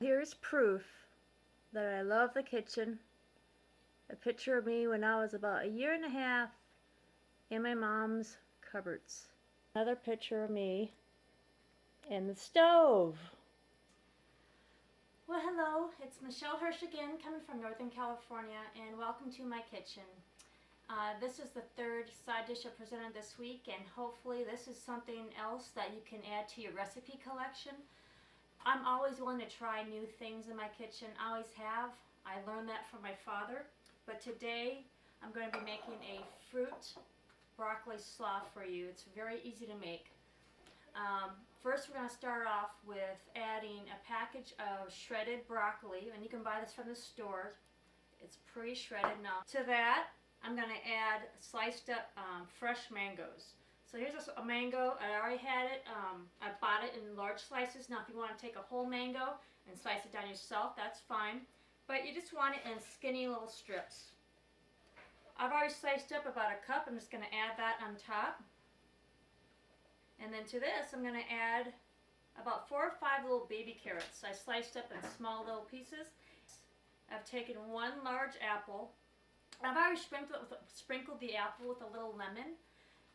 Here's proof that I love the kitchen. A picture of me when I was about 1.5 years in my mom's cupboards. Another picture of me in the stove. Well, hello, it's Michelle Hirsch again, coming from Northern California, and welcome to my kitchen. This is the third side dish I presented this week, and hopefully this is something else that you can add to your recipe collection. I'm always willing to try new things in my kitchen, I always have. I learned that from my father, but today I'm going to be making a fruit broccoli slaw for you. It's very easy to make. First we're going to start off with adding a package of shredded broccoli, and you can buy this from the store. It's pre-shredded. Now to that I'm going to add sliced up fresh mangoes. So here's a mango. I already had it. I bought it in large slices. Now if you want to take a whole mango and slice it down yourself, that's fine. But you just want it in skinny little strips. I've already sliced up about a cup. I'm just going to add that on top. And then to this I'm going to add about 4 or 5 little baby carrots. I sliced up in small little pieces. I've taken 1 large apple. I've already sprinkled the apple with a little lemon.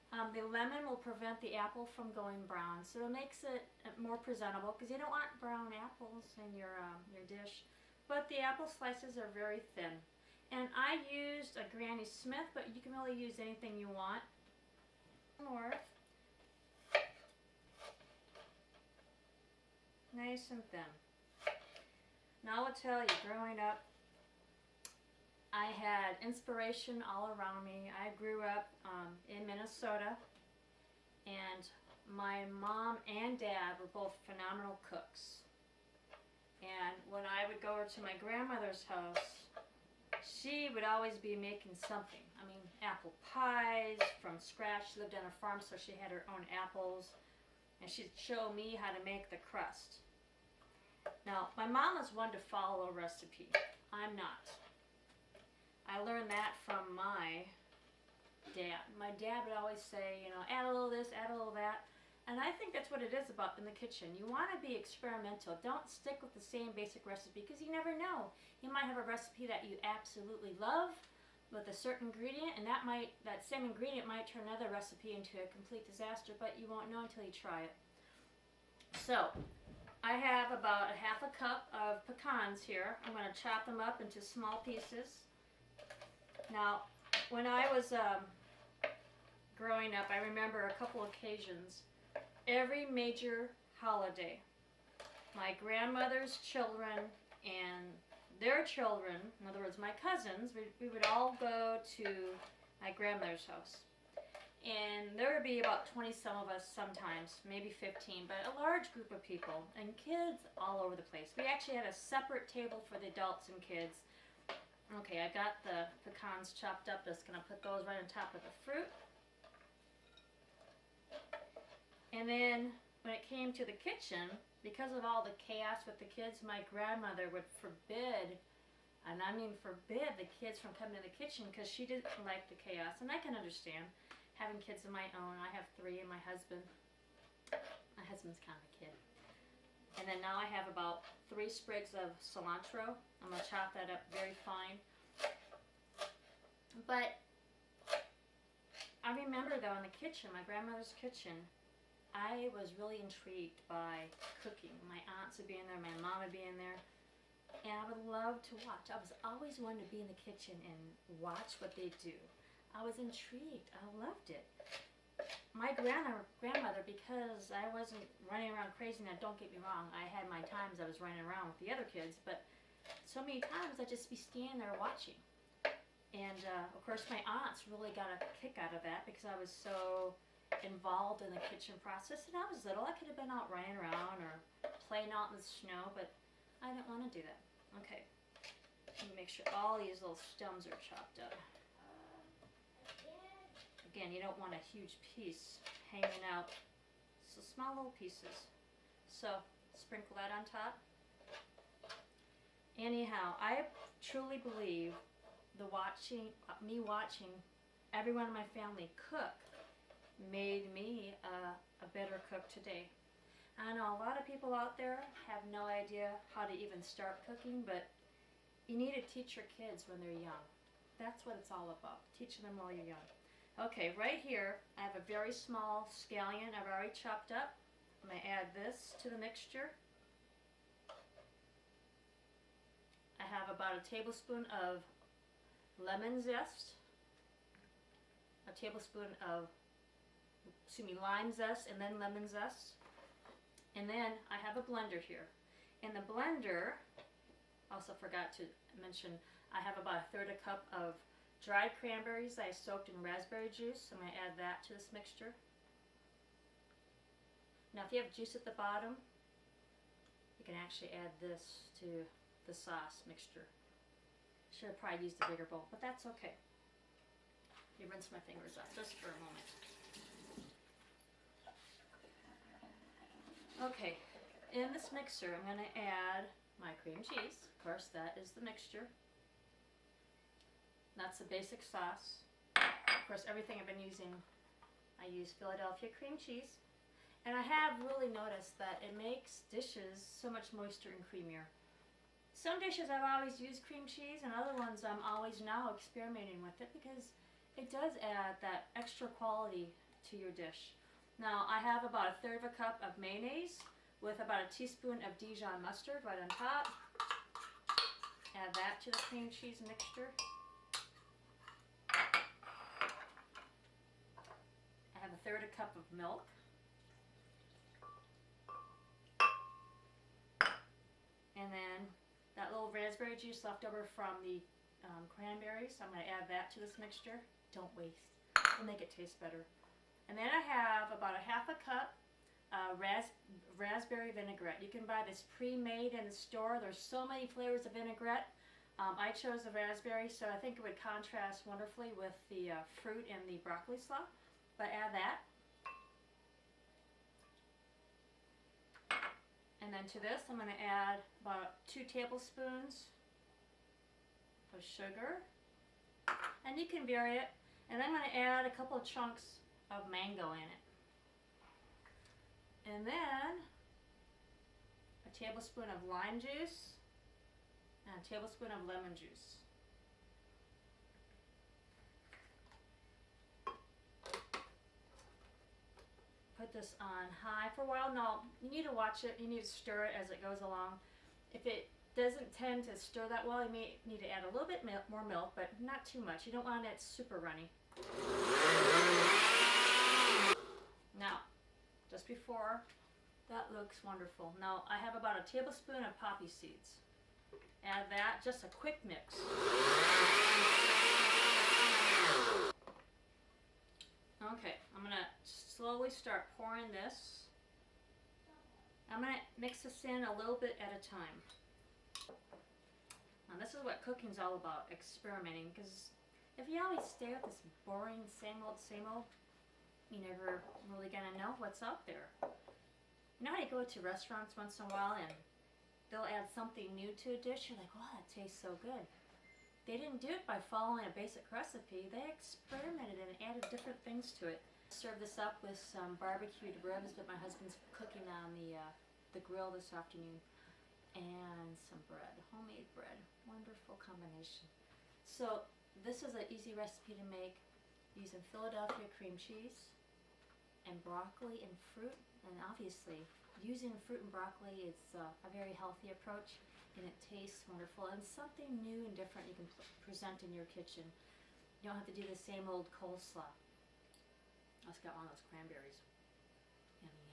The lemon will prevent the apple from going brown, so it makes it more presentable because you don't want brown apples in your dish. But the apple slices are very thin. And I used a Granny Smith, but you can really use anything you want. North. Nice and thin. Now I'll tell you, growing up, I had inspiration all around me. I grew up in Minnesota, and my mom and dad were both phenomenal cooks. And when I would go over to my grandmother's house, she would always be making something. I mean, apple pies from scratch. She lived on a farm, so she had her own apples, and she'd show me how to make the crust. Now, my mom is one to follow a recipe. I'm not. I learned that from my dad. My dad would always say, you know, add a little of this, add a little of that. And I think that's what it is about in the kitchen. You want to be experimental. Don't stick with the same basic recipe because you never know. You might have a recipe that you absolutely love with a certain ingredient, and that same ingredient might turn another recipe into a complete disaster, but you won't know until you try it. So, I have about 1/2 cup of pecans here. I'm going to chop them up into small pieces. Now, when I was growing up, I remember a couple occasions. Every major holiday, my grandmother's children and their children, in other words my cousins, we would all go to my grandmother's house. And there would be about 20 some of us sometimes, maybe 15, but a large group of people and kids all over the place. We actually had a separate table for the adults and kids. Okay, I got the pecans chopped up. Just going to put those right on top of the fruit. And then when it came to the kitchen, because of all the chaos with the kids, my grandmother would forbid, and I mean forbid, the kids from coming to the kitchen because she didn't like the chaos. And I can understand having kids of my own. I have 3 and my husband's kind of a kid. And then now I have about 3 sprigs of cilantro. I'm going to chop that up very fine. But I remember though in the kitchen, my grandmother's kitchen, I was really intrigued by cooking. My aunts would be in there, my mom would be in there, and I would love to watch. I was always wanting to be in the kitchen and watch what they do. I was intrigued. I loved it. My grandmother, because I wasn't running around crazy, now don't get me wrong, I had my times I was running around with the other kids, but so many times I'd just be standing there watching. And of course my aunts really got a kick out of that because I was so involved in the kitchen process, and I was little. I could have been out running around or playing out in the snow, but I didn't want to do that. Okay, let me make sure all these little stems are chopped up. Again, you don't want a huge piece hanging out, so small little pieces. So sprinkle that on top. Anyhow, I truly believe me watching everyone in my family cook made me a better cook today. I know a lot of people out there have no idea how to even start cooking, but you need to teach your kids when they're young. That's what it's all about, teaching them while you're young. Okay, right here, I have a very small scallion I've already chopped up. I'm going to add this to the mixture. I have about a tablespoon of lemon zest, a tablespoon of, lime zest, and then lemon zest. And then I have a blender here. In the blender, also forgot to mention, I have about 1/3 cup of dried cranberries I soaked in raspberry juice. I'm going to add that to this mixture. Now if you have juice at the bottom, you can actually add this to the sauce mixture. Should have probably used a bigger bowl, but that's okay. Let me rinse my fingers off just for a moment. Okay, in this mixer I'm going to add my cream cheese. Of course, that is the mixture. That's the basic sauce. Of course, everything I've been using, I use Philadelphia cream cheese. And I have really noticed that it makes dishes so much moister and creamier. Some dishes I've always used cream cheese, and other ones I'm always now experimenting with it because it does add that extra quality to your dish. Now, I have about 1/3 cup of mayonnaise with about a teaspoon of Dijon mustard right on top. Add that to the cream cheese mixture. I have 1/3 cup of milk. And then that little raspberry juice left over from the cranberries, I'm going to add that to this mixture. Don't waste. It'll make it taste better. And then I have about 1/2 cup raspberry vinaigrette. You can buy this pre-made in the store. There's so many flavors of vinaigrette. I chose the raspberry, so I think it would contrast wonderfully with the fruit in the broccoli slaw. But add that. And then to this, I'm going to add about 2 tablespoons of sugar. And you can vary it. And I'm going to add a couple of chunks of mango in it. And then a tablespoon of lime juice and a tablespoon of lemon juice. Put this on high for a while. Now, you need to watch it. You need to stir it as it goes along. If it doesn't tend to stir that well, you may need to add a little bit more milk, but not too much. You don't want it super runny. Now, just before, that looks wonderful. Now, I have about a tablespoon of poppy seeds. Add that, just a quick mix. Okay, I'm going to slowly start pouring this. I'm going to mix this in a little bit at a time. Now, this is what cooking's all about, experimenting, because if you always stay with this boring, same old, you're never really going to know what's out there. You know how you go to restaurants once in a while and they'll add something new to a dish? You're like, wow, that tastes so good. They didn't do it by following a basic recipe. They experimented and added different things to it. Serve this up with some barbecued ribs that my husband's cooking on the grill this afternoon. And some bread, homemade bread. Wonderful combination. So this is an easy recipe to make using Philadelphia cream cheese and broccoli and fruit. And obviously, using fruit and broccoli is a very healthy approach, and it tastes wonderful. And something new and different you can present in your kitchen. You don't have to do the same old coleslaw. I just got one of those cranberries. Yummy,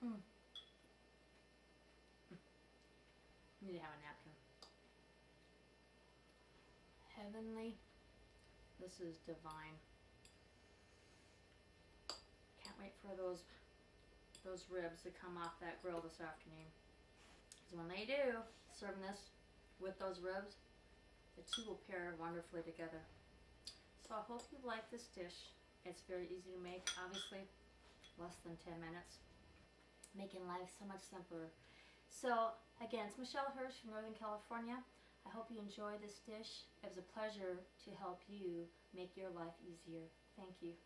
yummy. Need to have a napkin. Heavenly. This is divine. Can't wait for those ribs to come off that grill this afternoon. Because when they do, serving this with those ribs, the two will pair wonderfully together. So I hope you like this dish. It's very easy to make, obviously, less than 10 minutes. Making life so much simpler. So again, it's Michelle Hirsch from Northern California. I hope you enjoy this dish. It was a pleasure to help you make your life easier. Thank you.